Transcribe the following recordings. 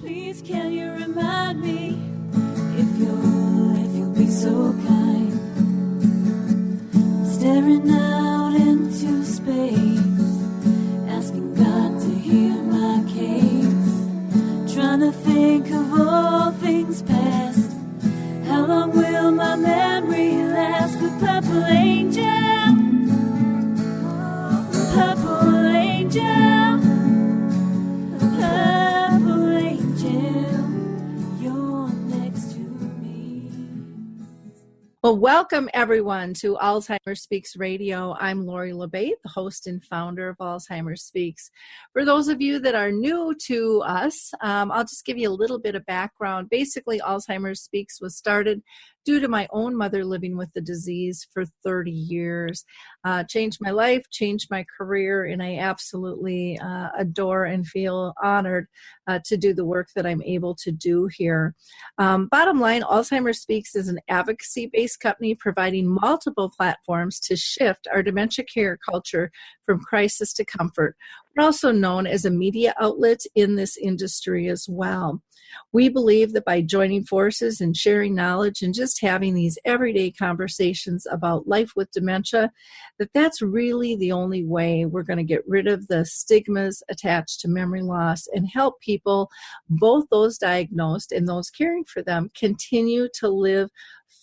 Please can you remind me if you'll be so kind, staring out into space, asking God to hear my case, trying to think of all things past. How long will my memory last? The purple angel, purple angel, purple angel, you're next to me. Well, welcome everyone to Alzheimer Speaks Radio. I'm Lori LeBate, the host and founder of Alzheimer Speaks. For those of you that are new to us, I'll just give you a little bit of background. Basically, Alzheimer Speaks was started due to my own mother living with the disease for 30 years. Changed my life, changed my career, and I absolutely adore and feel honored to do the work that I'm able to do here. Bottom line, Alzheimer Speaks is an advocacy-based company providing multiple platforms to shift our dementia care culture from crisis to comfort. We're also known as a media outlet in this industry as well. We believe that by joining forces and sharing knowledge and just having these everyday conversations about life with dementia, that's really the only way we're going to get rid of the stigmas attached to memory loss and help people, both those diagnosed and those caring for them, continue to live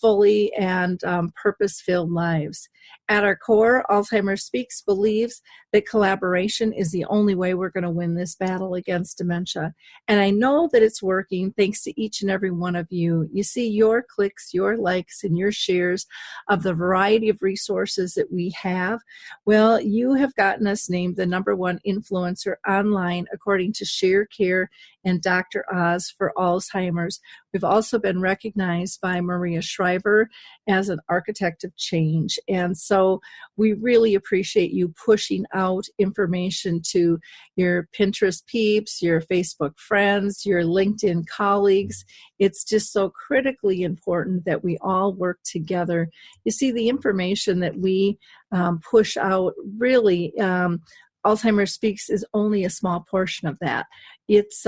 fully and purpose-filled lives. At our core, Alzheimer Speaks believes that collaboration is the only way we're going to win this battle against dementia. And I know that it's working thanks to each and every one of you. You see your clicks, your likes, and your shares of the variety of resources that we have. Well, you have gotten us named the #1 influencer online according to ShareCare and Dr. Oz for Alzheimer's. We've also been recognized by Maria Shriver as an architect of change. And so we really appreciate you pushing out information to your Pinterest peeps, your Facebook friends, your LinkedIn colleagues. It's just so critically important that we all work together. You see, the information that we push out really, Alzheimer Speaks is only a small portion of that. It's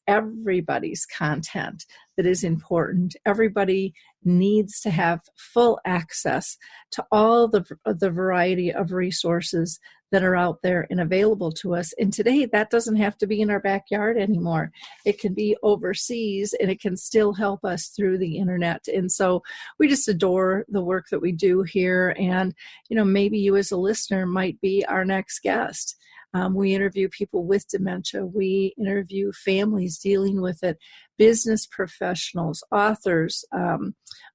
everybody's content that is important. Everybody needs to have full access to all the variety of resources that are out there and available to us. And today, that doesn't have to be in our backyard anymore. It can be overseas, and it can still help us through the internet. And so we just adore the work that we do here. And, maybe you as a listener might be our next guest. We interview people with dementia. We interview families dealing with it, business professionals, authors,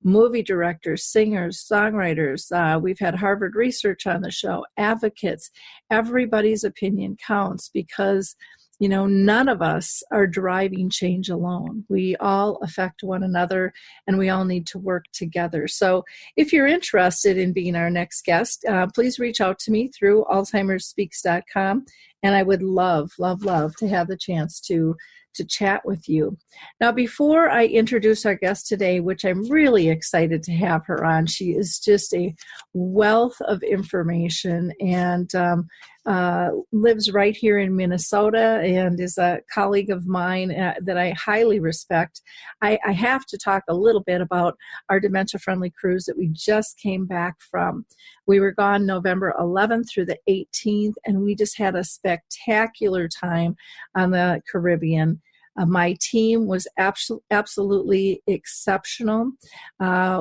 movie directors, singers, songwriters. We've had Harvard research on the show, advocates. Everybody's opinion counts because none of us are driving change alone. We all affect one another, and we all need to work together. So if you're interested in being our next guest, please reach out to me through alzheimerspeaks.com, and I would love, love, love to have the chance to chat with you. Now, before I introduce our guest today, which I'm really excited to have her on, she is just a wealth of information and lives right here in Minnesota and is a colleague of mine that I highly respect. I have to talk a little bit about our dementia-friendly cruise that we just came back from. We were gone November 11th through the 18th, and we just had a spectacular time on the Caribbean. My team was absolutely exceptional.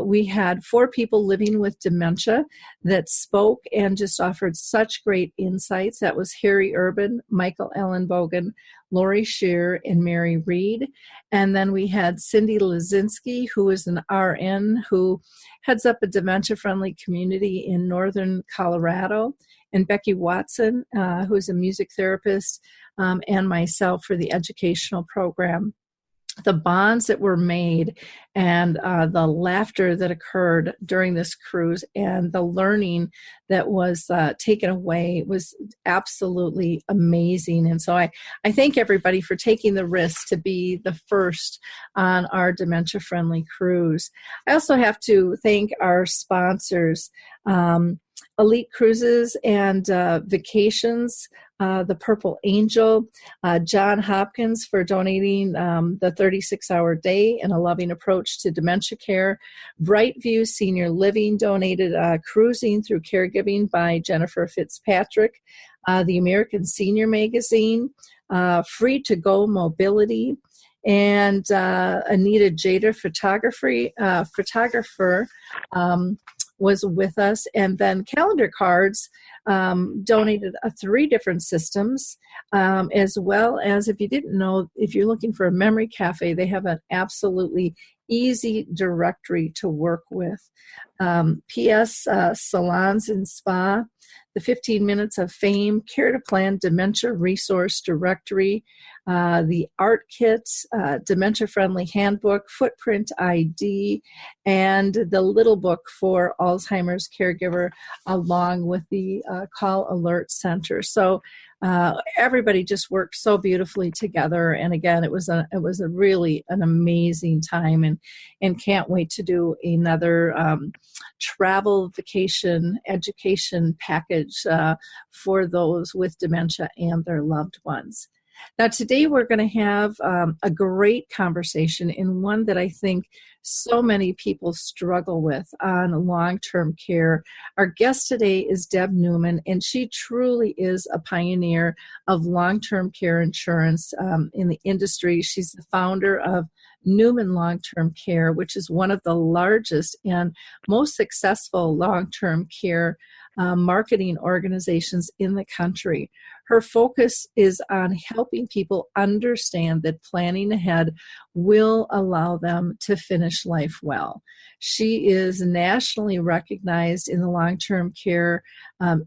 We had 4 people living with dementia that spoke and just offered such great insights. That was Harry Urban, Michael Ellenbogen, Lori Shear, and Mary Reed. And then we had Cindy Lazinski, who is an RN who heads up a dementia-friendly community in northern Colorado, and Becky Watson, who is a music therapist, and myself for the educational program. The bonds that were made and the laughter that occurred during this cruise and the learning that was taken away was absolutely amazing. And so I thank everybody for taking the risk to be the first on our dementia-friendly cruise. I also have to thank our sponsors. Elite Cruises and Vacations, the Purple Angel, John Hopkins for donating the 36-hour day and a loving approach to dementia care. Brightview Senior Living donated Cruising Through Caregiving by Jennifer Fitzpatrick. The American Senior Magazine, Free to Go Mobility, and Anita Jader, photographer, was with us. And then Calendar Cards donated 3 different systems, as well as, if you didn't know, if you're looking for a memory cafe, they have an absolutely easy directory to work with. PS Salons and Spa, the 15 Minutes of Fame, Care to Plan Dementia Resource Directory, the Art Kit, Dementia Friendly Handbook, Footprint ID, and the Little Book for Alzheimer's Caregiver, along with the Call Alert Center. So everybody just worked so beautifully together. And again, it was a really an amazing time, and can't wait to do another travel, vacation, education package for those with dementia and their loved ones. Now, today we're going to have a great conversation, and one that I think so many people struggle with on long-term care. Our guest today is Deb Newman, and she truly is a pioneer of long-term care insurance in the industry. She's the founder of Newman Long Term Care, which is one of the largest and most successful long-term care marketing organizations in the country. Her focus is on helping people understand that planning ahead will allow them to finish life well. She is nationally recognized in the long-term care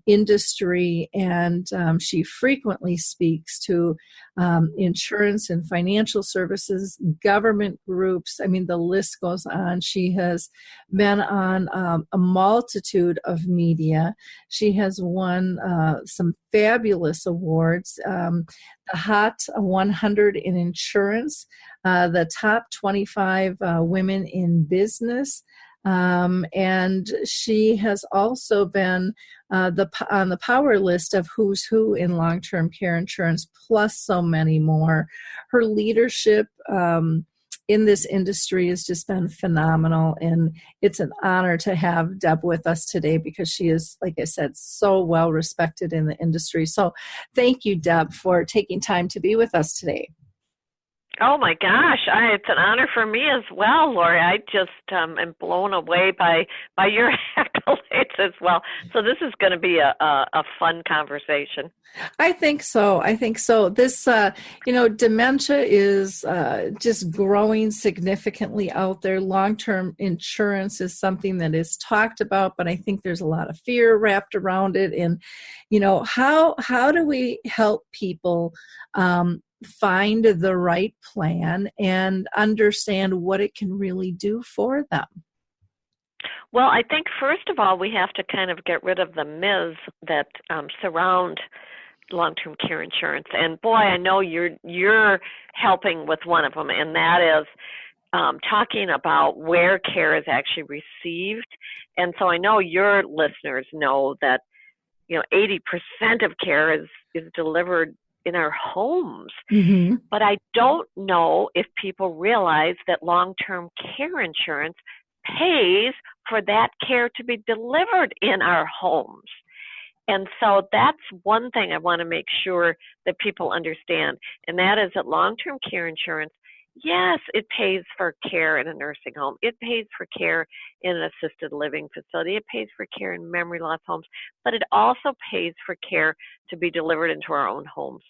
industry, and she frequently speaks to insurance and financial services, government groups. I mean, the list goes on. She has been on a multitude of media. She has won some fabulous awards, the Hot 100 in Insurance, the Top 25 Women in Business, and she has also been on the power list of who's who in long-term care insurance, plus so many more. Her leadership in this industry has just been phenomenal, and it's an honor to have Deb with us today because she is, like I said, so well respected in the industry. So thank you, Deb, for taking time to be with us today. Oh my gosh, it's an honor for me as well, Lori. I just am blown away by your accolades as well. So this is going to be a fun conversation. I think so. This, dementia is just growing significantly out there. Long-term insurance is something that is talked about, but I think there's a lot of fear wrapped around it. And, how do we help people find the right plan and understand what it can really do for them? Well, I think first of all, we have to kind of get rid of the myths that surround long-term care insurance. And boy, I know you're helping with one of them, and that is talking about where care is actually received. And so I know your listeners know that 80% of care is delivered in our homes. Mm-hmm. But I don't know if people realize that long-term care insurance pays for that care to be delivered in our homes. And so that's one thing I want to make sure that people understand, and that is that long-term care insurance, yes, it pays for care in a nursing home. It pays for care in an assisted living facility. It pays for care in memory loss homes, but it also pays for care to be delivered into our own homes.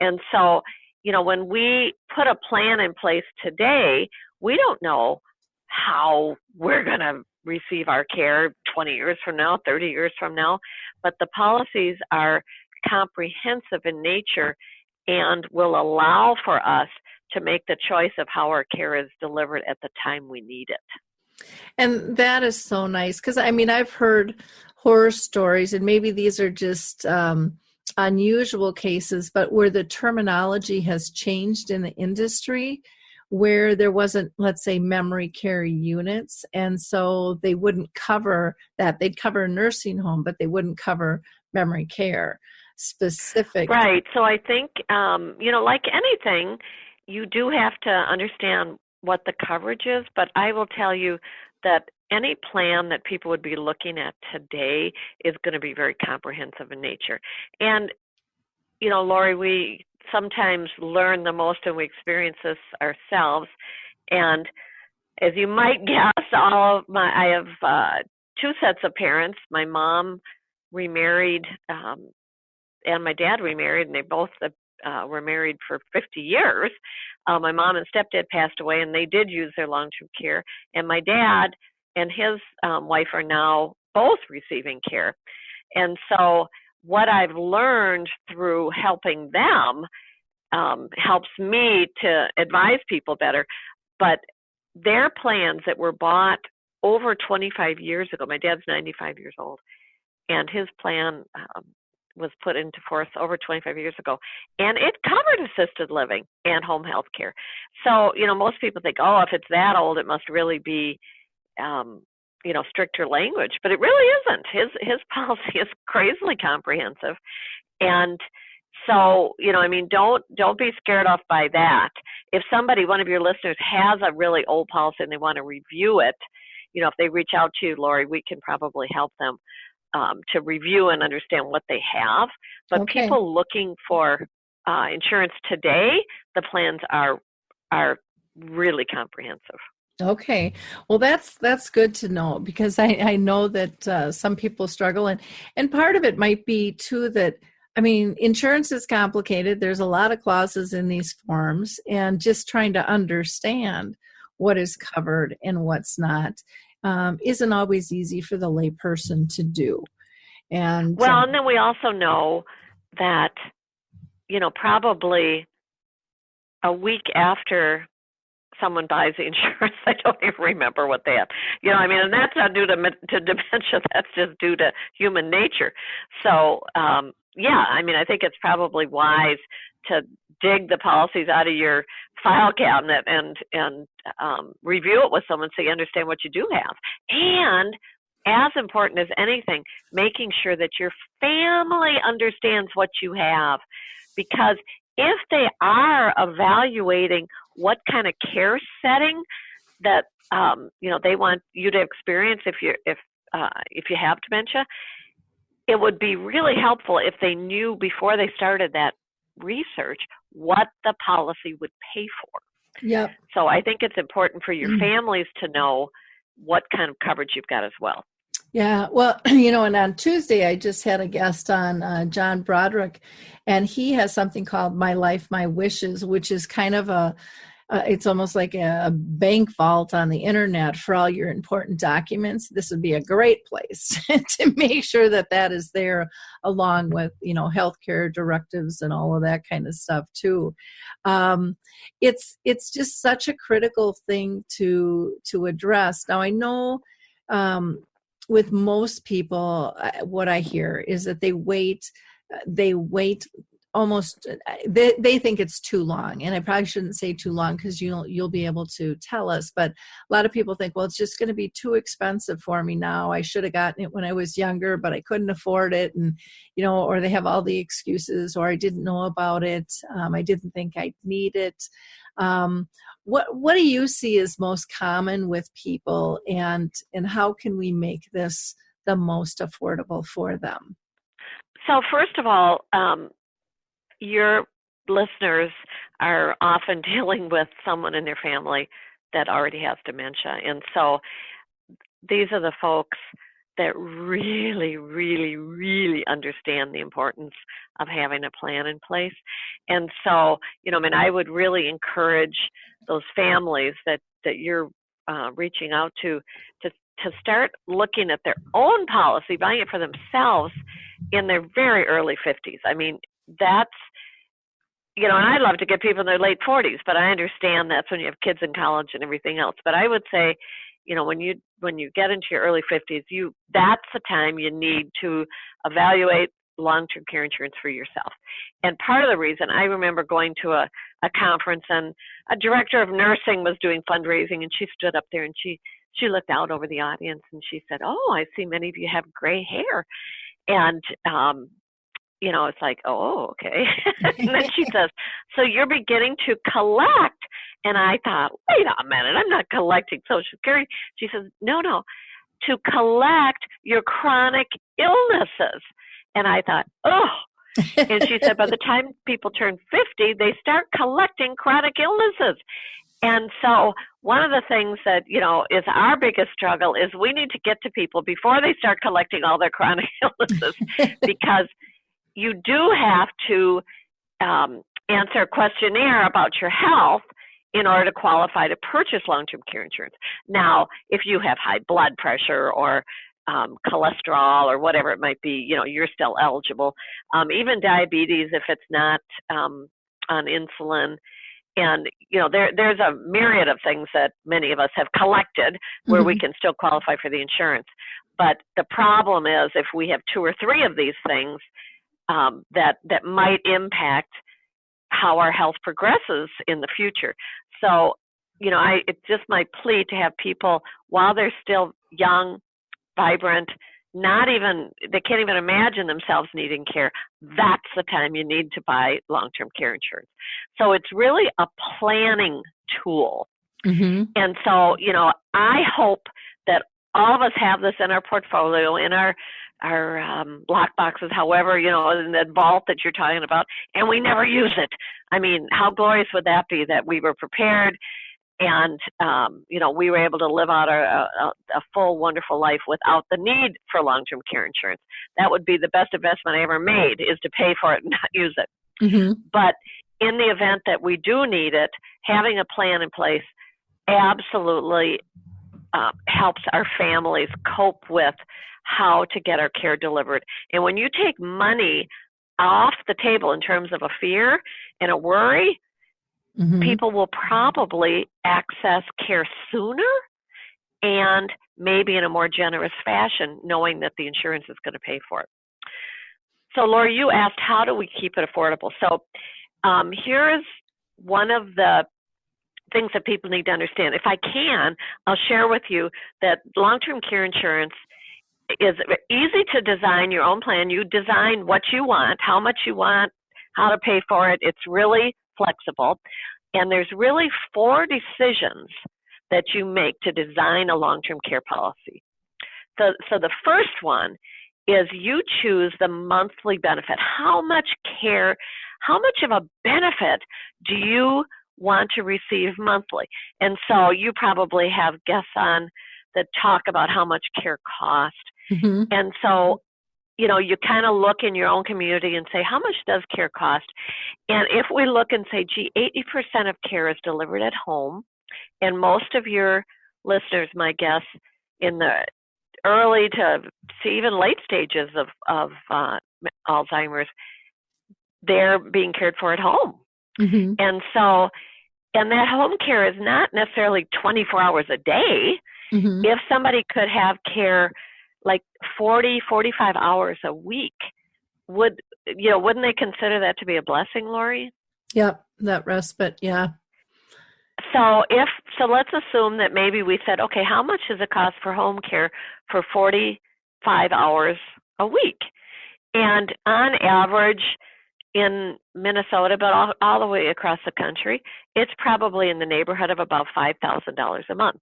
And so, when we put a plan in place today, we don't know how we're going to receive our care 20 years from now, 30 years from now, but the policies are comprehensive in nature and will allow for us to make the choice of how our care is delivered at the time we need it. And that is so nice because, I've heard horror stories, and maybe these are just unusual cases, but where the terminology has changed in the industry, where there wasn't, let's say, memory care units. And so they wouldn't cover that. They'd cover a nursing home, but they wouldn't cover memory care specific. Right. So I think, like anything, you do have to understand what the coverage is, but I will tell you that any plan that people would be looking at today is going to be very comprehensive in nature. And, Lori, we sometimes learn the most and we experience this ourselves. And as you might guess, I have 2 sets of parents. My mom remarried, and my dad remarried, and they both were married for 50 years. My mom and stepdad passed away, and they did use their long-term care. And my dad and his wife are now both receiving care. And so what I've learned through helping them helps me to advise people better. But their plans that were bought over 25 years ago, my dad's 95 years old, and his plan was put into force over 25 years ago, and it covered assisted living and home health care. So, most people think, oh, if it's that old, it must really be, stricter language, but it really isn't. His policy is crazily comprehensive. And so, don't be scared off by that. If one of your listeners has a really old policy and they want to review it, if they reach out to you, Lori, we can probably help them to review and understand what they have. But Okay. People looking for insurance today, the plans are really comprehensive. Okay. Well, that's good to know, because I know that some people struggle, and part of it might be too that, insurance is complicated. There's a lot of clauses in these forms, and just trying to understand what is covered and what's not isn't always easy for the layperson to do. And and then we also know that, probably a week after someone buys the insurance, I don't even remember what they have. And that's not due to dementia. That's just due to human nature. So, I think it's probably wise to dig the policies out of your file cabinet and review it with someone so you understand what you do have. And as important as anything, making sure that your family understands what you have, because if they are evaluating what kind of care setting that they want you to experience if you have dementia, it would be really helpful if they knew before they started that research what the policy would pay for. Yep. So I think it's important for your families to know what kind of coverage you've got as well. Yeah, well, and on Tuesday, I just had a guest on, John Broderick, and he has something called My Life, My Wishes, which is kind of it's almost like a bank vault on the internet for all your important documents. This would be a great place to make sure that is there, along with, healthcare directives and all of that kind of stuff too. It's just such a critical thing to address. Now, I know, with most people, what I hear is that they wait almost, they think it's too long. And I probably shouldn't say too long, because you'll be able to tell us. But a lot of people think, well, it's just going to be too expensive for me now. I should have gotten it when I was younger, but I couldn't afford it. And, or they have all the excuses, or I didn't know about it. I didn't think I'd need it. What do you see as most common with people, and how can we make this the most affordable for them? So first of all, your listeners are often dealing with someone in their family that already has dementia. And so these are the folks that really, really, really understand the importance of having a plan in place. And so, I would really encourage those families that you're reaching out to start looking at their own policy, buying it for themselves in their very early 50s. That's, and I love to get people in their late 40s, but I understand that's when you have kids in college and everything else. But I would say, when you get into your early 50s, that's the time you need to evaluate long-term care insurance for yourself. And part of the reason, I remember going to a conference, and a director of nursing was doing fundraising, and she stood up there and she looked out over the audience and she said, "Oh, I see many of you have gray hair." And it's like, "Oh, okay." And then she says, "So you're beginning to collect." And I thought, wait a minute, I'm not collecting Social Security. She says, no, to collect your chronic illnesses. And I thought, oh. And she said, by the time people turn 50, they start collecting chronic illnesses. And so one of the things that, is our biggest struggle is we need to get to people before they start collecting all their chronic illnesses, because you do have to answer a questionnaire about your health in order to qualify to purchase long-term care insurance. Now, if you have high blood pressure or cholesterol or whatever it might be, you're still eligible. Even diabetes, if it's not on insulin. And, there's a myriad of things that many of us have collected where we can still qualify for the insurance. But the problem is if we have 2 or 3 of these things that might impact how our health progresses in the future. So, it's just my plea to have people, while they're still young, vibrant, they can't even imagine themselves needing care. That's the time you need to buy long-term care insurance. So it's really a planning tool. And so, I hope that all of us have this in our portfolio, in our lock boxes, however, in that vault that you're talking about, and we never use it. I mean, how glorious would that be that we were prepared and, we were able to live out a full, wonderful life without the need for long-term care insurance. That would be the best investment I ever made, is to pay for it and not use it. But in the event that we do need it, having a plan in place absolutely helps our families cope with how to get our care delivered. And when you take money off the table in terms of a fear and a worry, people will probably access care sooner and maybe in a more generous fashion, knowing that the insurance is going to pay for it. So, Lori, you asked, how do we keep it affordable? So here is one of the things that people need to understand. If I can, I'll share with you that long-term care insurance is easy to design your own plan. You design what you want, how much you want, how to pay for it. It's really flexible. And there's really 4 decisions that you make to design a long-term care policy. So the first one is you choose the monthly benefit. How much care, how much of a benefit do you want to receive monthly? And so you probably have guests on that talk about how much care costs. And so, you kind of look in your own community and say, how much does care cost? And if we look and say, gee, 80% of care is delivered at home, and most of your listeners, my guess, in the early to even late stages of Alzheimer's, they're being cared for at home. And so, and that home care is not necessarily 24 hours a day. If somebody could have care like 40, 45 hours a week, wouldn't they consider that to be a blessing, Lori? Yep, that respite, yeah. So let's assume that maybe we said, okay, how much does it cost for home care for 45 hours a week? And on average in Minnesota, but all the way across the country, it's probably in the neighborhood of about $5,000 a month.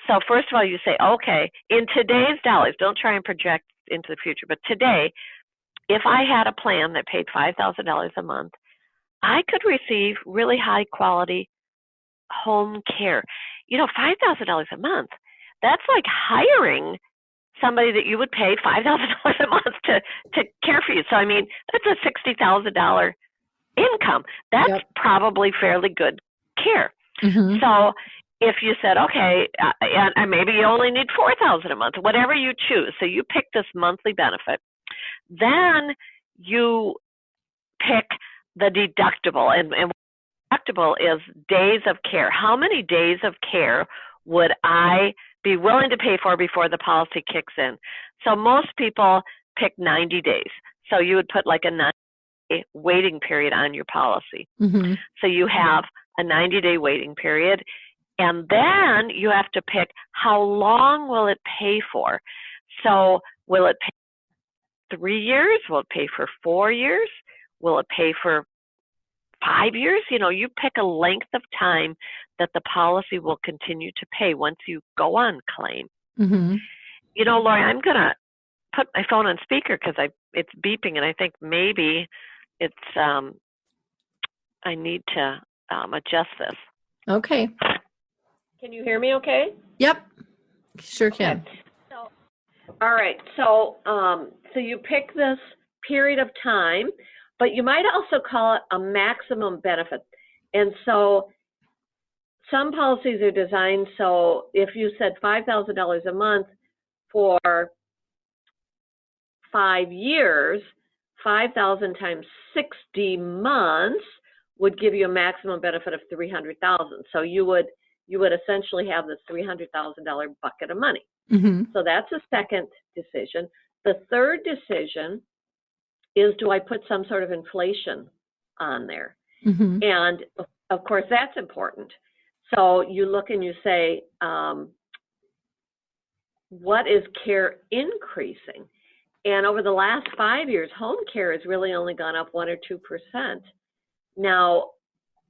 So first of all, you say, okay, in today's dollars, don't try and project into the future, but today, if I had a plan that paid $5,000 a month, I could receive really high quality home care. $5,000 a month, that's like hiring somebody that you would pay $5,000 a month to care for you. So, I mean, that's a $60,000 income. That's probably fairly good care. So if you said, okay, and maybe you only need $4,000 a month, whatever you choose. So you pick this monthly benefit. Then you pick the deductible. And deductible is days of care. How many days of care would I be willing to pay for before the policy kicks in? So most people pick 90 days. So you would put like a 90-day waiting period on your policy. Mm-hmm. So you have a 90-day waiting period, and then you have to pick how long will it pay for. So will it pay 3 years? Will it pay for 4 years? Will it pay for 5 years? You pick a length of time that the policy will continue to pay once you go on claim. Mm-hmm. Lori, I'm going to put my phone on speaker because it's beeping, and I think maybe it's I need to adjust this. Okay. Can you hear me okay? Yep. Sure can. Okay. All right. So you pick this period of time, but you might also call it a maximum benefit. And so some policies are designed so if you said $5,000 a month for 5 years, 5,000 times 60 months would give you a maximum benefit of $300,000. So you would essentially have this $300,000 bucket of money. Mm-hmm. So that's a second decision. The third decision is, do I put some sort of inflation on there? Mm-hmm. And of course, that's important. So you look and you say, what is care increasing? And over the last 5 years, home care has really only gone up 1 or 2%. Now,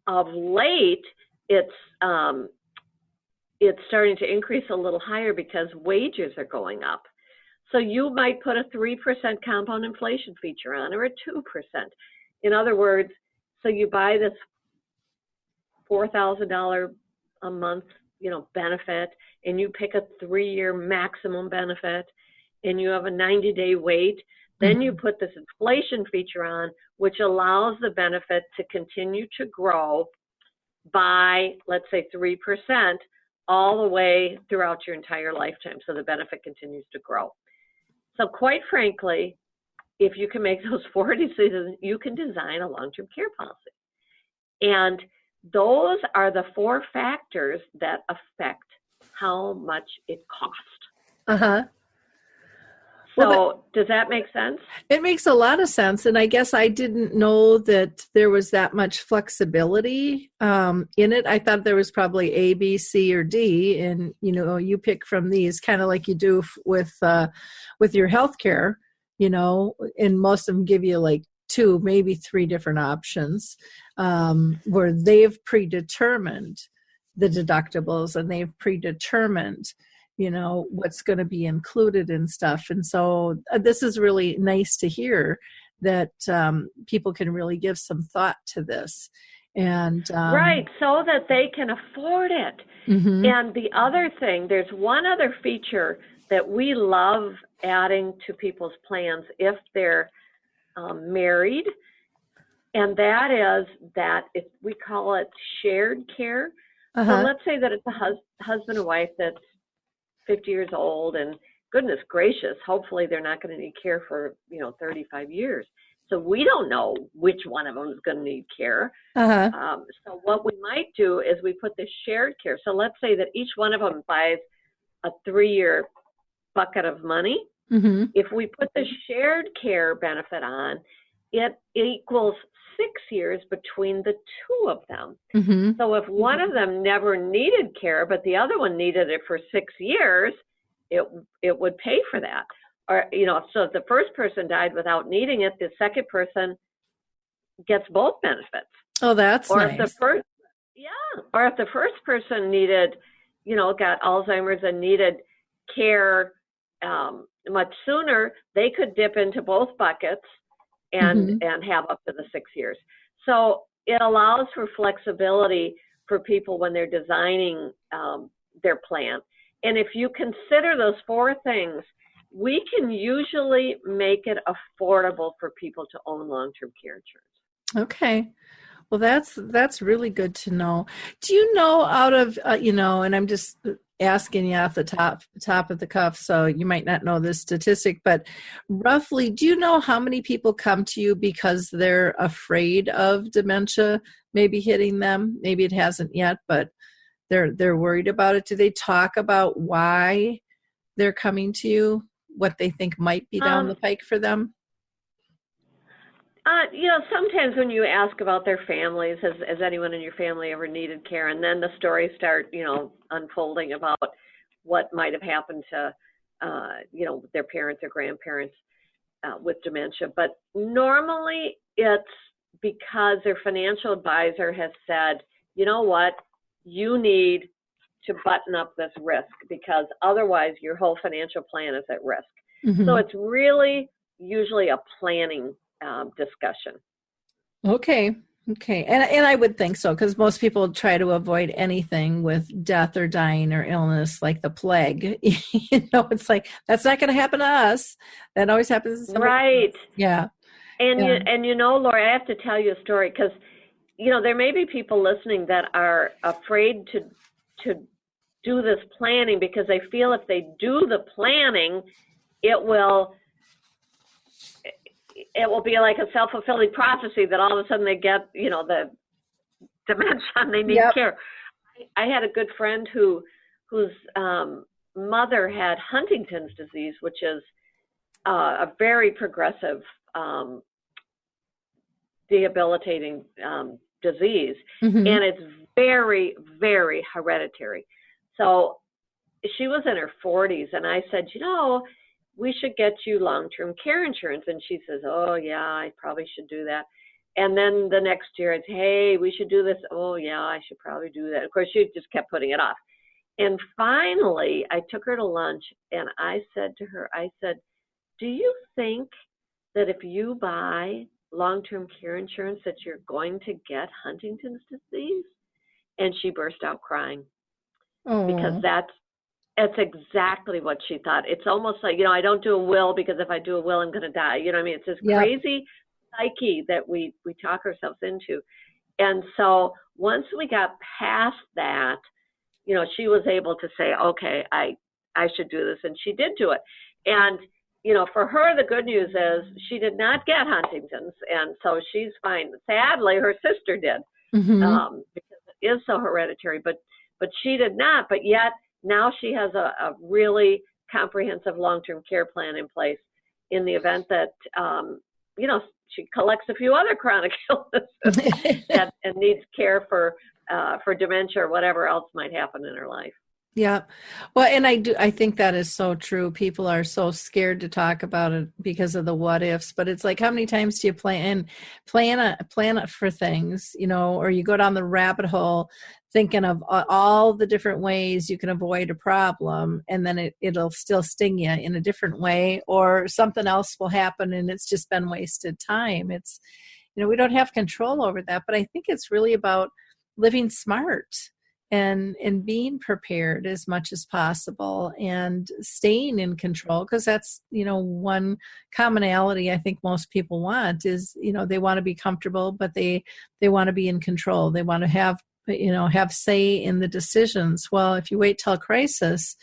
of late, it's starting to increase a little higher because wages are going up. So you might put a 3% compound inflation feature on, or a 2%. In other words, so you buy this $4,000 a month, benefit, and you pick a 3-year maximum benefit, and you have a 90-day wait. Then you put this inflation feature on, which allows the benefit to continue to grow by, let's say, 3% all the way throughout your entire lifetime. So the benefit continues to grow. So quite frankly, if you can make those 4 decisions, you can design a long-term care policy. And those are the 4 factors that affect how much it costs. Uh-huh. So does that make sense? It makes a lot of sense. And I guess I didn't know that there was that much flexibility in it. I thought there was probably A, B, C, or D. And, you pick from these, kind of like you do with your healthcare, and most of them give you like 2, maybe 3 different options where they've predetermined the deductibles and they've predetermined what's going to be included and stuff. And so this is really nice to hear that people can really give some thought to this. And right, so that they can afford it. Mm-hmm. And the other thing, there's one other feature that we love adding to people's plans if they're married, and that is that we call it shared care. Uh-huh. So let's say that it's a husband and wife that's 50 years old, and goodness gracious, hopefully they're not going to need care for 35 years. So we don't know which one of them is going to need care. Uh-huh. So what we might do is we put the shared care. So let's say that each one of them buys a 3-year bucket of money. Mm-hmm. If we put the shared care benefit on, it equals 6 years between the 2 of them. Mm-hmm. So if one of them never needed care, but the other one needed it for 6 years, it would pay for that. Or, so if the first person died without needing it, the second person gets both benefits. Oh, that's or nice. If the first person needed, got Alzheimer's and needed care much sooner, they could dip into both buckets and have up to the 6 years. So it allows for flexibility for people when they're designing their plan. And if you consider those 4 things, we can usually make it affordable for people to own long-term care insurance. Okay. Well, that's really good to know. Do you know out of, and I'm just asking you off the top of the cuff, so you might not know this statistic, but roughly, do you know how many people come to you because they're afraid of dementia maybe hitting them? Maybe it hasn't yet, but they're worried about it. Do they talk about why they're coming to you what they think might be down the pike for them? Sometimes when you ask about their families, has anyone in your family ever needed care? And then the stories start, unfolding about what might have happened to, their parents or grandparents with dementia. But normally it's because their financial advisor has said, you know what, you need to button up this risk because otherwise your whole financial plan is at risk. Mm-hmm. So it's really usually a planning discussion. Okay. And I would think so, because most people try to avoid anything with death or dying or illness like the plague. It's like, that's not going to happen to us. That always happens to somebody right else. Yeah. And Lori, I have to tell you a story because there may be people listening that are afraid to do this planning because they feel if they do the planning, it will be like a self-fulfilling prophecy that all of a sudden they get, the dementia and they need care. I had a good friend whose mother had Huntington's disease, which is a very progressive, debilitating disease, Mm-hmm. and it's very, very hereditary. So she was in her 40s, and I said, we should get you long-term care insurance. And she says, oh, yeah, I probably should do that. And then the next year it's, hey, we should do this. Oh, yeah, I should probably do that. Of course, she just kept putting it off. And finally, I took her to lunch, and I said to her, do you think that if you buy long-term care insurance that you're going to get Huntington's disease? And she burst out crying. Oh. Because that's exactly what she thought. It's almost like, I don't do a will because if I do a will, I'm going to die. It's this crazy psyche that we talk ourselves into. And so once we got past that, she was able to say, okay, I should do this. And she did do it. And, for her, the good news is she did not get Huntington's. And so she's fine. Sadly, her sister did, Mm-hmm. because it is so hereditary, but she did not. But yet now she has a really comprehensive long-term care plan in place in the event that, she collects a few other chronic illnesses and needs care for dementia or whatever else might happen in her life. Yeah. Well, and I think that is so true. People are so scared to talk about it because of the what ifs, but it's like, how many times do you plan it for things, or you go down the rabbit hole thinking of all the different ways you can avoid a problem, and then it'll still sting you in a different way, or something else will happen and it's just been wasted time. It's, we don't have control over that, but I think it's really about living smart and being prepared as much as possible and staying in control, because that's, one commonality I think most people want is, they want to be comfortable, but they want to be in control. They want to have say in the decisions. Well, if you wait till crisis,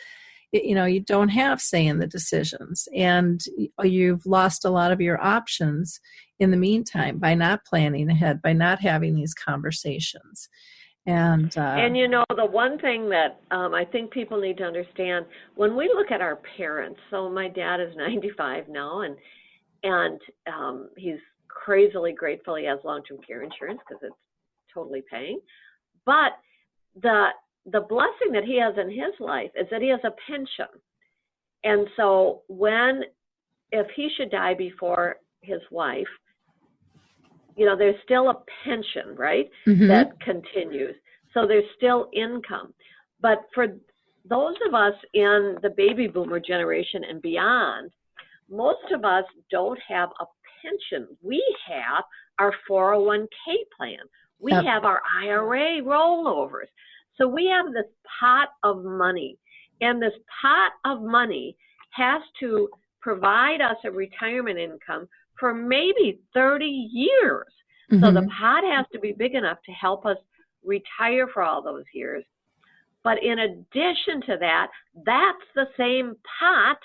you don't have say in the decisions, and you've lost a lot of your options in the meantime by not planning ahead, by not having these conversations. And the one thing that I think people need to understand, when we look at our parents, so my dad is 95 now, and he's crazily grateful he has long-term care insurance because it's totally paying. But the blessing that he has in his life is that he has a pension. And so if he should die before his wife, there's still a pension, right? Mm-hmm. That continues. So there's still income. But for those of us in the baby boomer generation and beyond, most of us don't have a pension. We have our 401k plan. We have our IRA rollovers. So we have this pot of money, and this pot of money has to provide us a retirement income for maybe 30 years. Mm-hmm. So the pot has to be big enough to help us retire for all those years. But in addition to that, that's the same pot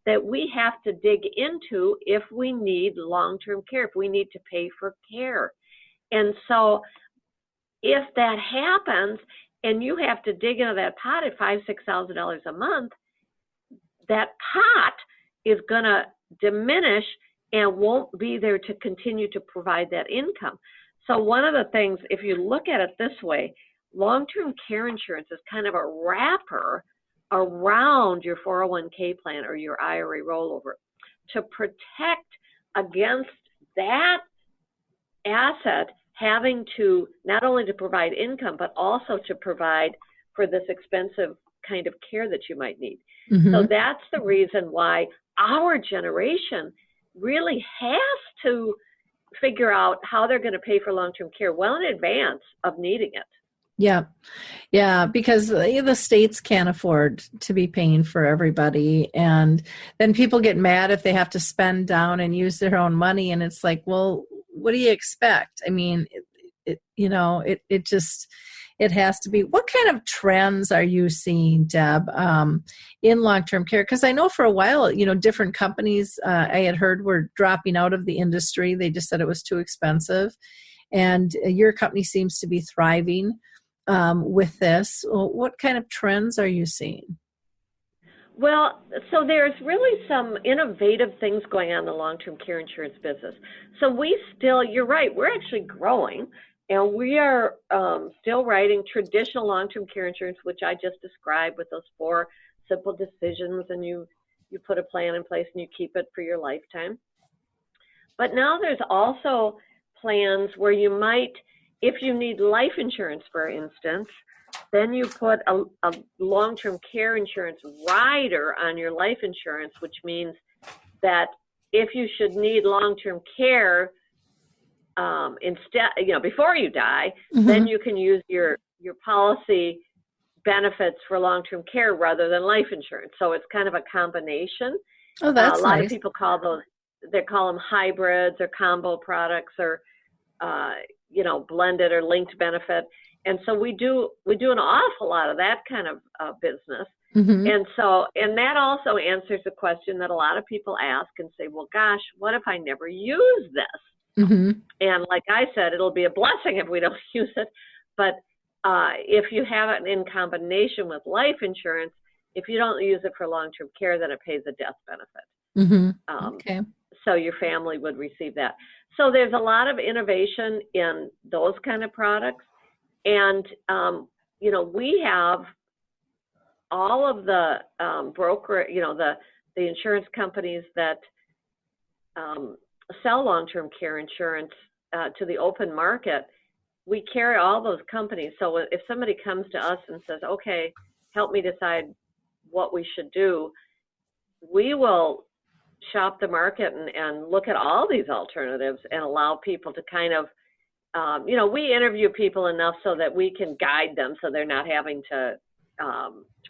that we have to dig into if we need long-term care, if we need to pay for care. And so if that happens and you have to dig into that pot at $5,000, $6,000 a month, that pot is going to diminish and won't be there to continue to provide that income. So one of the things, if you look at it this way, long-term care insurance is kind of a wrapper around your 401k plan or your IRA rollover to protect against that asset having to not only to provide income, but also to provide for this expensive kind of care that you might need. Mm-hmm. So that's the reason why our generation really has to figure out how they're going to pay for long-term care well in advance of needing it. Yeah. Yeah, because the states can't afford to be paying for everybody. And then people get mad if they have to spend down and use their own money. And it's like, well, what do you expect? I mean, it has to be. What kind of trends are you seeing, Deb, in long-term care? Because I know for a while, different companies I had heard were dropping out of the industry. They just said it was too expensive. And your company seems to be thriving with this. What kind of trends are you seeing? Well, so there's really some innovative things going on in the long-term care insurance business. So you're right, we're actually growing, and we are still writing traditional long-term care insurance, which I just described with those 4 simple decisions, and you put a plan in place and you keep it for your lifetime. But now there's also plans where you might, if you need life insurance, for instance, then you put a long-term care insurance rider on your life insurance, which means that if you should need long-term care instead, before you die, mm-hmm. then you can use your policy benefits for long-term care rather than life insurance. So it's kind of a combination. Oh, that's a lot nice. of people call them hybrids or combo products or blended or linked benefit. And so we do an awful lot of that kind of business. Mm-hmm. And that also answers the question that a lot of people ask and say, well, gosh, what if I never use this? Mm-hmm. And like I said, it'll be a blessing if we don't use it. But if you have it in combination with life insurance, if you don't use it for long-term care, then it pays a death benefit. Mm-hmm. Okay. So your family would receive that. So there's a lot of innovation in those kind of products. And, we have all of the broker, the insurance companies that sell long-term care insurance to the open market. We carry all those companies. So if somebody comes to us and says, okay, help me decide what we should do, we will shop the market and look at all these alternatives and allow people to kind of, we interview people enough so that we can guide them so they're not having to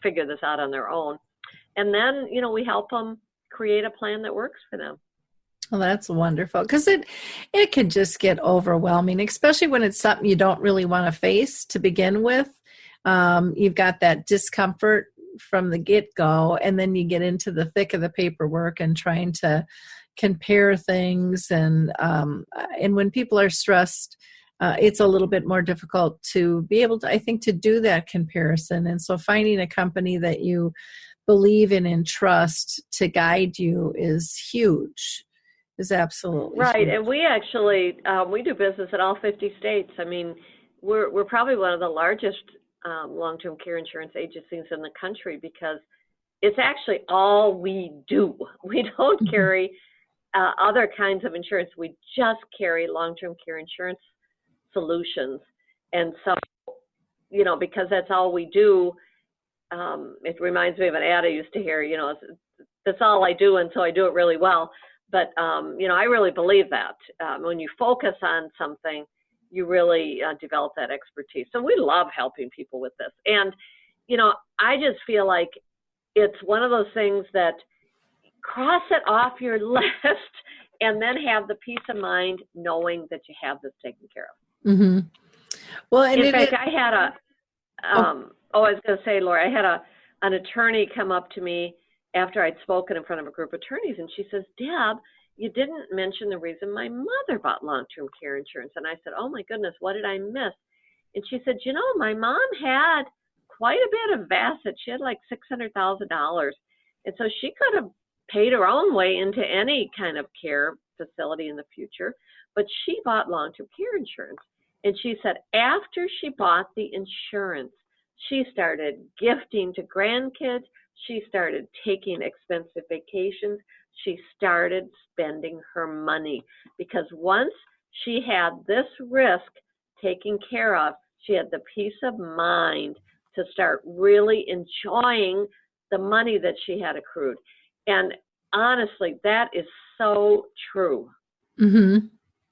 figure this out on their own. And then, we help them create a plan that works for them. Well, that's wonderful, because it could just get overwhelming, especially when it's something you don't really want to face to begin with. You've got that discomfort from the get-go, and then you get into the thick of the paperwork and trying to compare things. And when people are stressed, it's a little bit more difficult to be able to, I think, to do that comparison. And so finding a company that you believe in and trust to guide you is huge. Is absolutely right. huge. And we actually we do business in all 50 states. I mean, we're probably one of the largest long-term care insurance agencies in the country, because it's actually all we do. We don't carry other kinds of insurance. We just carry long-term care insurance solutions. And so, because that's all we do, it reminds me of an ad I used to hear, that's all I do until I do it really well. But, I really believe that when you focus on something, you really develop that expertise. So we love helping people with this. And, I just feel like it's one of those things that cross it off your list and then have the peace of mind knowing that you have this taken care of. Mm-hmm. Well, and in fact, I had I was going to say, Laura, I had an attorney come up to me after I'd spoken in front of a group of attorneys, and she says, Deb, you didn't mention the reason my mother bought long-term care insurance. And I said, oh my goodness, what did I miss? And she said, my mom had quite a bit of assets. She had like $600,000. And so she could have paid her own way into any kind of care facility in the future, but she bought long-term care insurance. And she said after she bought the insurance, she started gifting to grandkids. She started taking expensive vacations. She started spending her money because once she had this risk taken care of, she had the peace of mind to start really enjoying the money that she had accrued. And honestly, that is so true. Mm-hmm.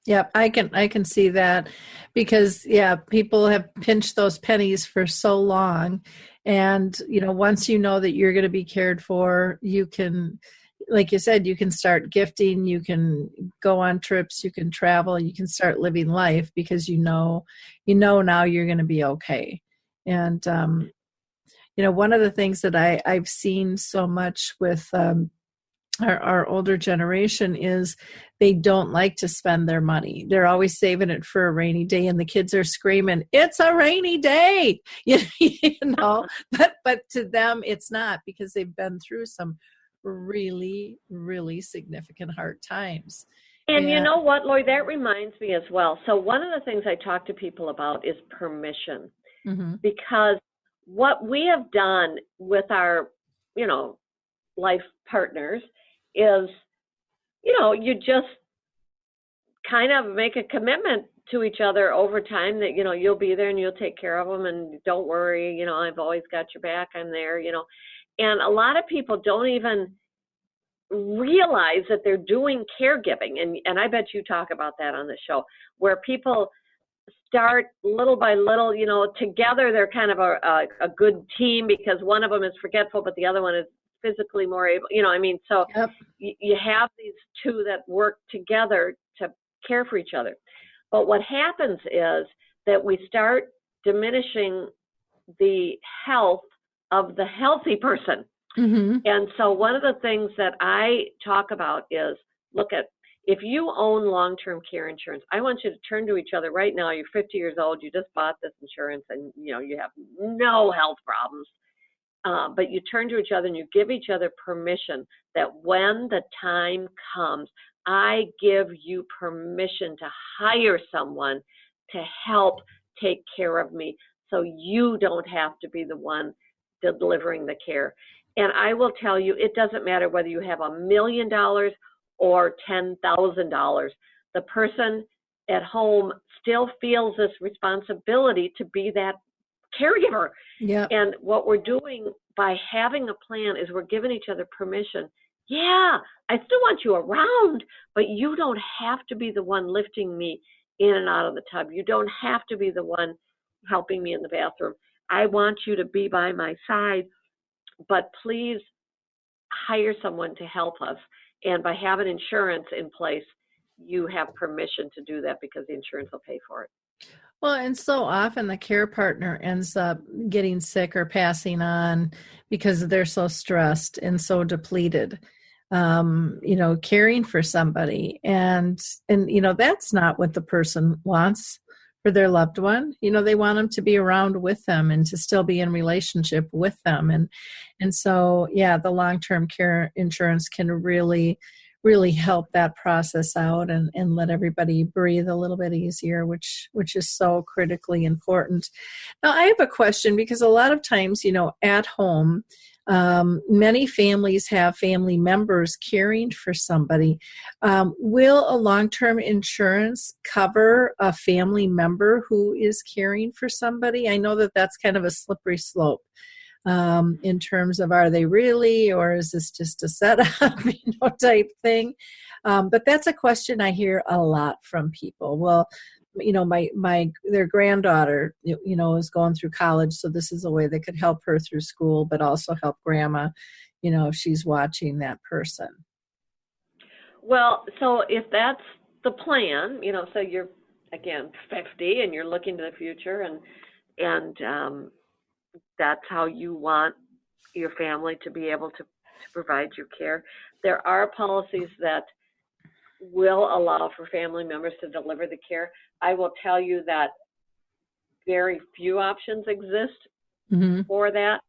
Yep, I can see that because people have pinched those pennies for so long, and once you know that you're going to be cared for, you can, like you said, you can start gifting, you can go on trips, you can travel, you can start living life because you know now you're going to be okay. And one of the things that I've seen so much with our older generation is they don't like to spend their money. They're always saving it for a rainy day, and the kids are screaming, "It's a rainy day!" But to them, it's not because they've been through some really, really significant hard times. And you know what, Lori, that reminds me as well. So one of the things I talk to people about is permission, because what we have done with our, life partners is, you just kind of make a commitment to each other over time that, you'll be there and you'll take care of them and don't worry, I've always got your back, I'm there, and a lot of people don't even realize that they're doing caregiving. And I bet you talk about that on the show, where people start little by little, together they're kind of a good team because one of them is forgetful, but the other one is physically more able, so Yep. You have these two that work together to care for each other. But what happens is that we start diminishing the health of the healthy person. And so one of the things that I talk about is, look at, if you own long-term care insurance, I want you to turn to each other right now. You're 50 years old, you just bought this insurance, and you have no health problems. But you turn to each other and you give each other permission that when the time comes, I give you permission to hire someone to help take care of me so you don't have to be the one delivering the care. And I will tell you, it doesn't matter whether you have $1 million or $10,000. The person at home still feels this responsibility to be that caregiver. Yeah. And what we're doing by having a plan is we're giving each other permission. Yeah, I still want you around, but you don't have to be the one lifting me in and out of the tub. You don't have to be the one helping me in the bathroom. I want you to be by my side, but please hire someone to help us. And by having insurance in place, you have permission to do that because the insurance will pay for it. Well, and so often the care partner ends up getting sick or passing on because they're so stressed and so depleted, caring for somebody. And that's not what the person wants for their loved one. They want them to be around with them and to still be in relationship with them. And so, the long-term care insurance can really help that process out and let everybody breathe a little bit easier, which is so critically important. Now, I have a question because a lot of times, at home, many families have family members caring for somebody. Will a long-term insurance cover a family member who is caring for somebody? I know that that's kind of a slippery slope. In terms of, are they really, or is this just a setup, type thing? But that's a question I hear a lot from people. Well, their granddaughter, is going through college, so this is a way that could help her through school, but also help grandma, if she's watching that person. Well, so if that's the plan, so you're, again, 50 and you're looking to the future and that's how you want your family to be able to provide your care. There are policies that will allow for family members to deliver the care. I will tell you that very few options exist for that.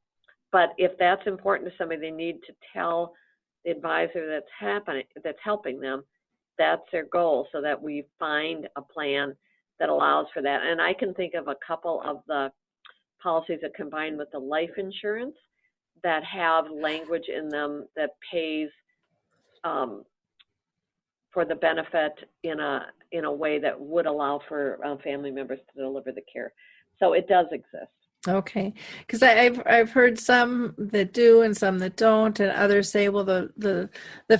But if that's important to somebody, they need to tell the advisor that's helping them, that's their goal, so that we find a plan that allows for that. And I can think of a couple of the policies that combine with the life insurance that have language in them that pays for the benefit in a way that would allow for family members to deliver the care. So it does exist. Okay, because I've heard some that do and some that don't, and others say, well, the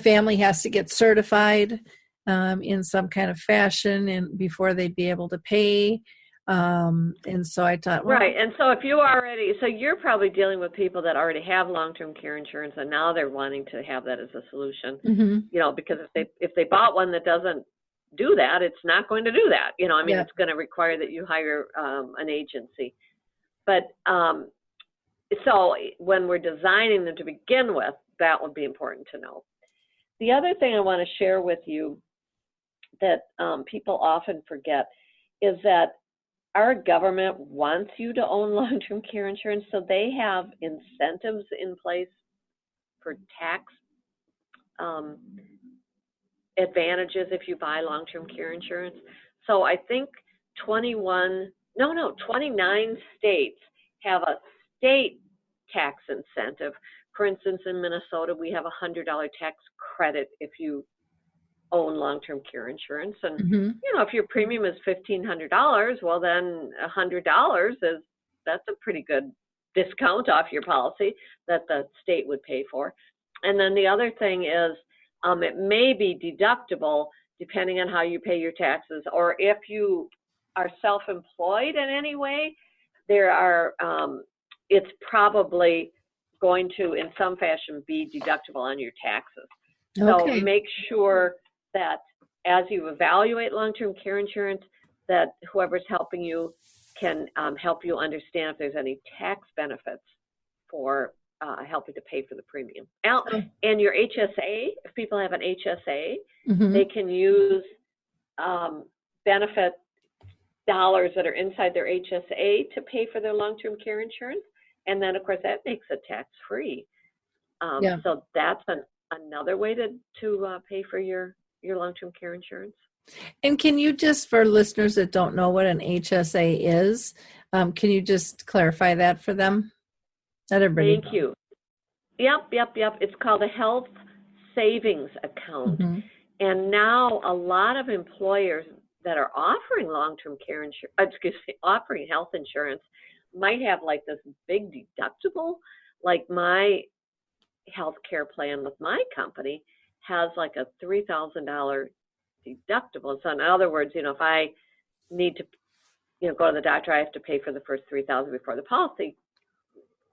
family has to get certified in some kind of fashion and before they'd be able to pay. And so I thought, well, right. And so if you're probably dealing with people that already have long-term care insurance, and now they're wanting to have that as a solution. Mm-hmm. Because if they bought one that doesn't do that, it's not going to do that. Yeah. It's going to require that you hire an agency. But so when we're designing them to begin with, that would be important to know. The other thing I want to share with you that people often forget is that our government wants you to own long-term care insurance, so they have incentives in place for tax advantages if you buy long-term care insurance. So I think 29 states have a state tax incentive. For instance, in Minnesota, we have a $100 tax credit if you own long-term care insurance. And, Mm-hmm. If your premium is $1,500, well, then $100 that's a pretty good discount off your policy that the state would pay for. And then the other thing is it may be deductible depending on how you pay your taxes, or if you are self-employed in any way, it's probably going to, in some fashion, be deductible on your taxes. Okay. So make sure that as you evaluate long-term care insurance, that whoever's helping you can help you understand if there's any tax benefits for helping to pay for the premium. And your HSA, if people have an HSA, Mm-hmm. they can use benefit dollars that are inside their HSA to pay for their long-term care insurance. And then, of course, that makes it tax-free. So that's another way to pay for your long-term care insurance. And can you just, for listeners that don't know what an HSA is, can you just clarify that for them? Not everybody. Thank you. Yep. It's called a health savings account. Mm-hmm. And now a lot of employers that are offering long-term care offering health insurance might have like this big deductible. Like my health care plan with my company has like a $3,000 deductible. So in other words, if I need to, go to the doctor, I have to pay for the first $3,000 before the policy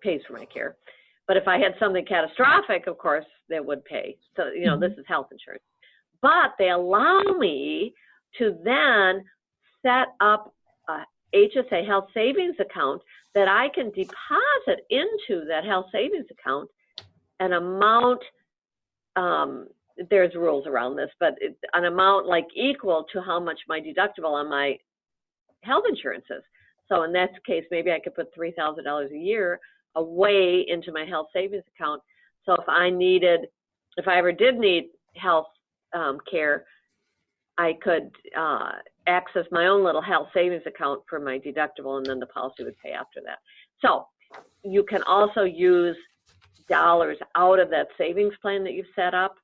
pays for my care. But if I had something catastrophic, of course, they would pay. So, Mm-hmm. This is health insurance. But they allow me to then set up a HSA health savings account that I can deposit into that health savings account an amount, there's rules around this, but an amount like equal to how much my deductible on my health insurance is. So in that case, maybe I could put $3,000 a year away into my health savings account. So if I ever did need health care, I could access my own little health savings account for my deductible, and then the policy would pay after that. So you can also use dollars out of that savings plan that you've set up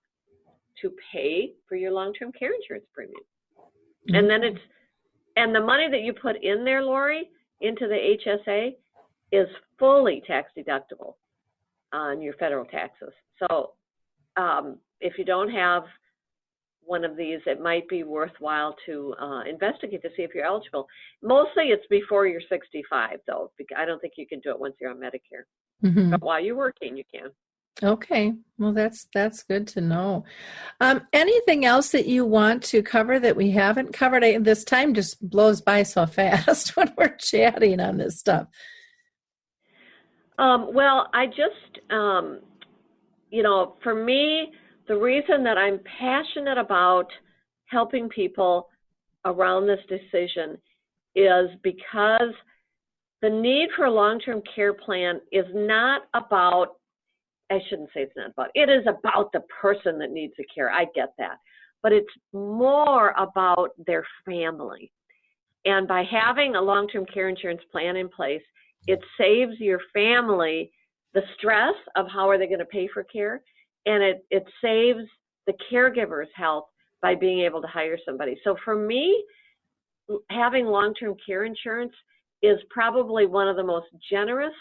to pay for your long-term care insurance premium. Mm-hmm. And then the money that you put in there, Lori, into the HSA is fully tax deductible on your federal taxes. So if you don't have one of these, it might be worthwhile to investigate to see if you're eligible. Mostly it's before you're 65, though. I don't think you can do it once you're on Medicare. Mm-hmm. But while you're working, you can. Okay. Well, that's good to know. Anything else that you want to cover that we haven't covered? This time just blows by so fast when we're chatting on this stuff. Well, I just, for me, the reason that I'm passionate about helping people around this decision is because the need for a long-term care plan is not about I shouldn't say it's not about, it is about the person that needs the care. I get that. But it's more about their family. And by having a long-term care insurance plan in place, it saves your family the stress of how are they going to pay for care, and it saves the caregiver's health by being able to hire somebody. So for me, having long-term care insurance is probably one of the most generous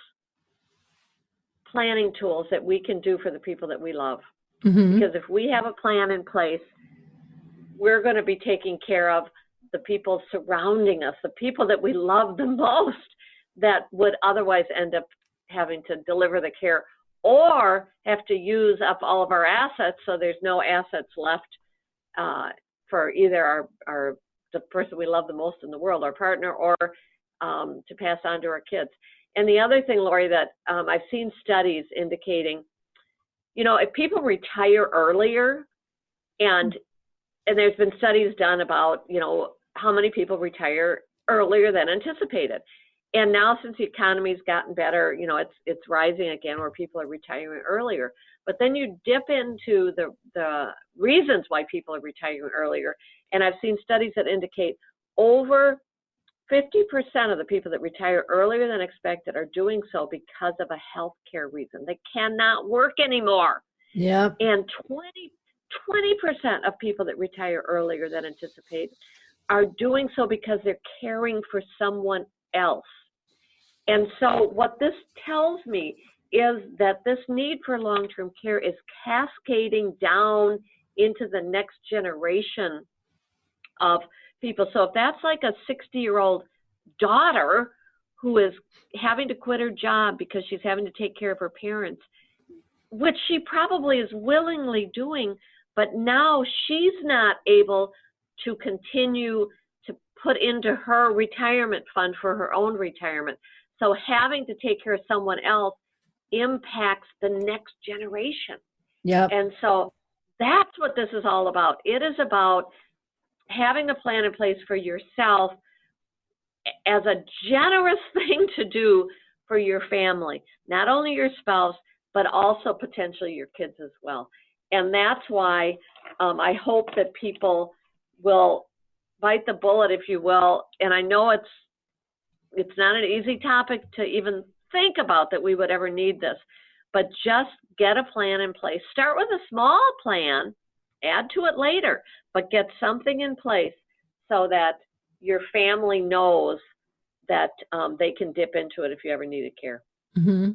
planning tools that we can do for the people that we love. Mm-hmm. Because if we have a plan in place, we're going to be taking care of the people surrounding us, the people that we love the most, that would otherwise end up having to deliver the care or have to use up all of our assets, so there's no assets left for either the person we love the most in the world, our partner, or to pass on to our kids. And the other thing, Lori, that I've seen studies indicating, if people retire earlier, and there's been studies done about, how many people retire earlier than anticipated. And now, since the economy's gotten better, it's rising again where people are retiring earlier. But then you dip into the reasons why people are retiring earlier. And I've seen studies that indicate over 50% of the people that retire earlier than expected are doing so because of a health care reason. They cannot work anymore. Yeah. And 20% of people that retire earlier than anticipated are doing so because they're caring for someone else. And so what this tells me is that this need for long-term care is cascading down into the next generation of people. So if that's like a 60-year-old daughter who is having to quit her job because she's having to take care of her parents, which she probably is willingly doing, but now she's not able to continue to put into her retirement fund for her own retirement. So having to take care of someone else impacts the next generation. Yeah. And so that's what this is all about. It is about having a plan in place for yourself as a generous thing to do for your family, not only your spouse, but also potentially your kids as well. And that's why I hope that people will bite the bullet, if you will. And I know it's not an easy topic to even think about that we would ever need this, but just get a plan in place. Start with a small plan, add to it later, but get something in place so that your family knows that they can dip into it if you ever needed care. Mm-hmm.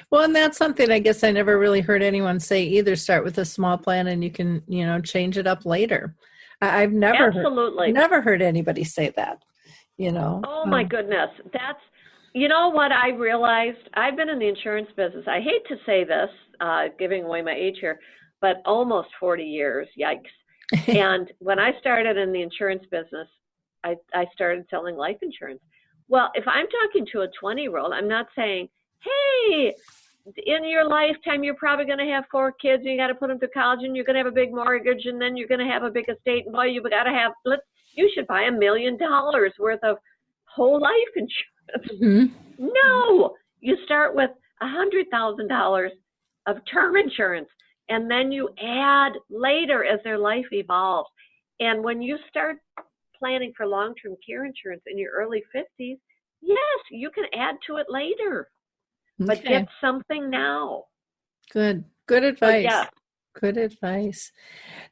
Well, and that's something I guess I never really heard anyone say either. Start with a small plan and you can, change it up later. I've never heard anybody say that, Oh my goodness. That's, what I realized, I've been in the insurance business. I hate to say this, giving away my age here, but almost 40 years, yikes. And when I started in the insurance business, I started selling life insurance. Well, if I'm talking to a 20-year-old, I'm not saying, hey, in your lifetime, you're probably going to have 4 kids, and you got to put them through college, and you're going to have a big mortgage, and then you're going to have a big estate, and boy, you've got to have, you should buy $1 million worth of whole life insurance. Mm-hmm. No, you start with $100,000 of term insurance, and then you add later as their life evolves. And when you start planning for long-term care insurance in your early 50s, yes, you can add to it later. But Okay. get something now. Good advice. Yeah. Good advice.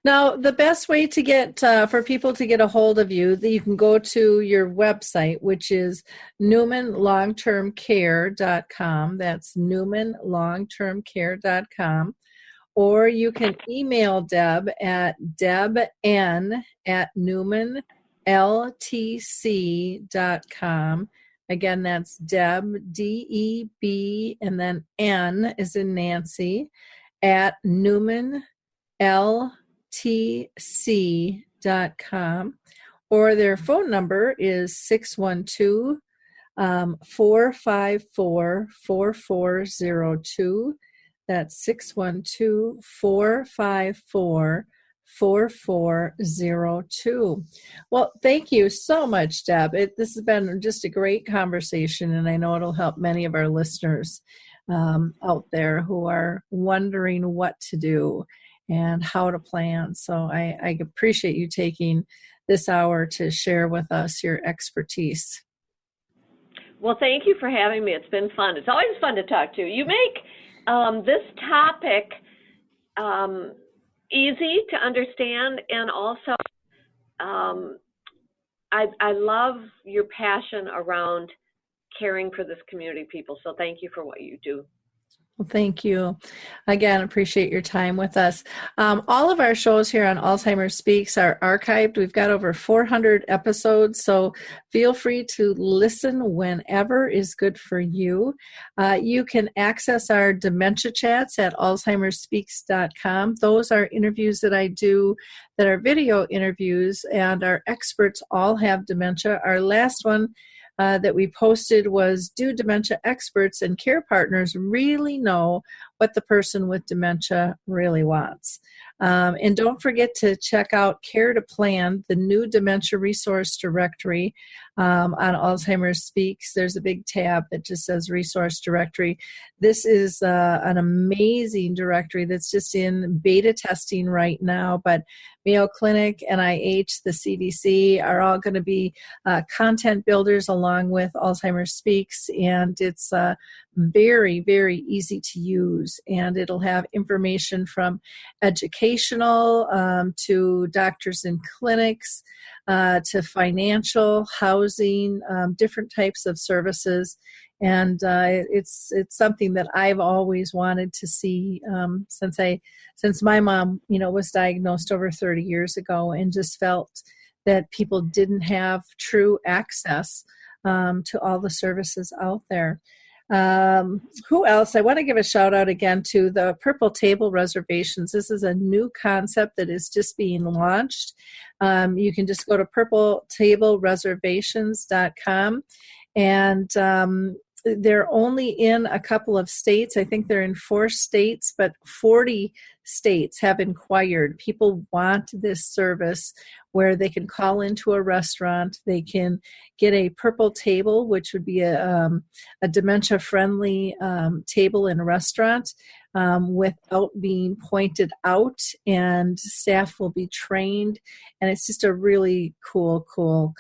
Now, the best way to get for people to get a hold of you, that you can go to your website, which is newmanlongtermcare.com. That's newmanlongtermcare.com. Or you can email Deb at debn@newmanltc.com. Again, that's Deb, D-E-B, and then N is in Nancy, at newmanltc.com. Or their phone number is 612-454-4402. That's 612-454-4402. Well, thank you so much, Deb. This has been just a great conversation, and I know it'll help many of our listeners. out there who are wondering what to do and how to plan. So I appreciate you taking this hour to share with us your expertise. Well, thank you for having me. It's been fun. It's always fun to talk to you. You make this topic easy to understand, and also I love your passion around caring for this community people. So thank you for what you do. Well, thank you. Again, appreciate your time with us. All of our shows here on Alzheimer Speaks are archived. We've got over 400 episodes, so feel free to listen whenever is good for you. You can access our Dementia Chats at alzheimerspeaks.com. Those are interviews that I do that are video interviews, and our experts all have dementia. Our last one that we posted was, do dementia experts and care partners really know what the person with dementia really wants? And don't forget to check out Care to Plan, the new dementia resource directory on Alzheimer's Speaks. There's a big tab that just says resource directory. This is an amazing directory that's just in beta testing right now, but Mayo Clinic, NIH, the CDC are all going to be content builders along with Alzheimer's Speaks, and it's very, very easy to use, and it'll have information from educational to doctors and clinics to financial, housing, different types of services. And it's something that I've always wanted to see since my mom, was diagnosed over 30 years ago, and just felt that people didn't have true access to all the services out there. Who else? I want to give a shout out again to the Purple Table Reservations. This is a new concept that is just being launched. You can just go to purpletablereservations.com, and they're only in a couple of states. I think they're in 4 states, but 40 states have inquired. People want this service where they can call into a restaurant. They can get a purple table, which would be a dementia-friendly table in a restaurant without being pointed out, and staff will be trained. And it's just a really cool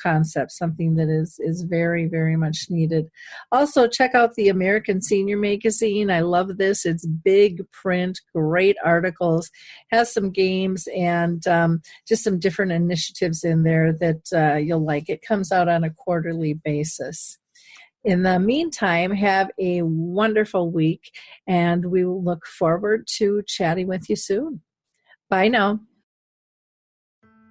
concept, something that is very, very much needed. Also, check out the American Senior Magazine. I love this. It's big print, great articles, has some games, and just some different initiatives in there that you'll like. It comes out on a quarterly basis. In the meantime, have a wonderful week, and we will look forward to chatting with you soon. Bye now.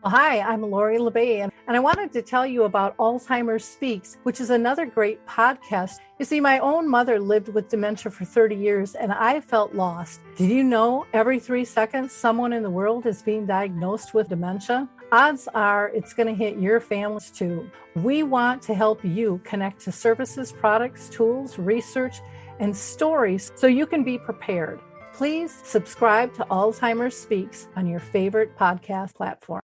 Well, hi, I'm Lori LeBay, and I wanted to tell you about Alzheimer's Speaks, which is another great podcast. You see, my own mother lived with dementia for 30 years, and I felt lost. Did you know every 3 seconds someone in the world is being diagnosed with dementia? Odds are it's going to hit your families too. We want to help you connect to services, products, tools, research, and stories so you can be prepared. Please subscribe to Alzheimer's Speaks on your favorite podcast platform.